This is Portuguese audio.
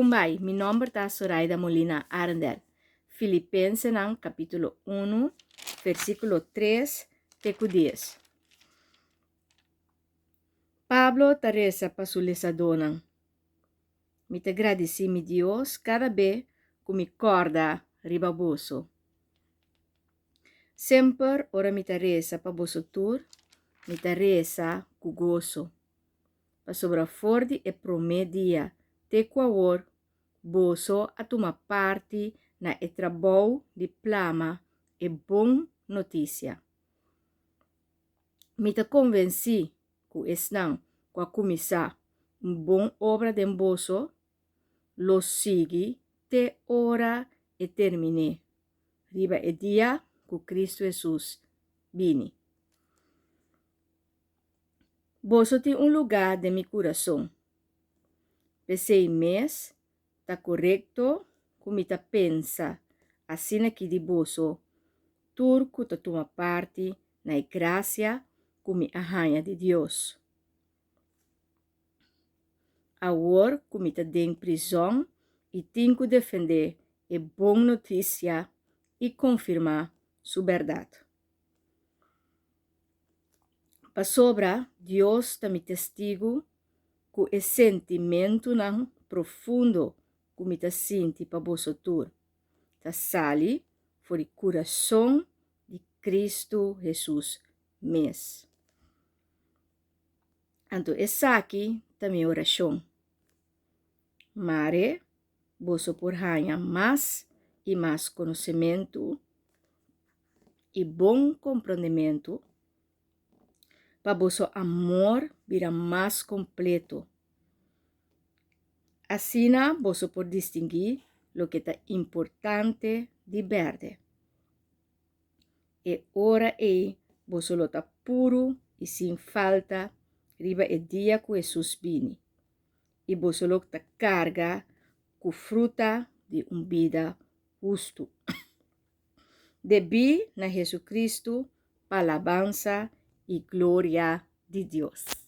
Kumbay, mi nombre está Zoraida Molina Arendel. Filipenses capítulo 1, versículo 3 teco 10. Pablo Teresa pasulesadonang. Mi te agradeci mi Dios cada vez que mi corda ribaboso. Sempre ora mi Teresa pa boso tur, mi Teresa cu gozo. Pa sobra fordi e promedia te quaor boso a tuma parte na e trabalho de plama e bom notícia. Mi te convenci que esnan qua começar bom obra de boso, lo sigue te ora e termine. Riba e dia que Cristo Jesus vini. Boso tem lugar de mi coração. Pensei mês, tá correto, como ta pensa, assim que de boso, turco ta toma parte na graça como arranha de Deus. Agora, como ta den prisão e tenho que defender a boa notícia e confirmar sua verdade. Para sobra, Deus ta me testigo que o sentimento não profundo que me ta senti para vosso tur. Ta sali for o coração de Cristo Jesus mes. Anto essa aqui ta minha oração. Mare, vosso por ganhar mais e mais conhecimento e bom compreendimento para vosso amor vira mais completo. Assim, vosso por distinguir lo que é importante de verdade. E ora vosso lo tá puro e sem falta riba e dia que Jesus vini. E vosso lo tá carga com fruta de vida justo. Debi na Jesus Cristo, alabança e glória de Deus.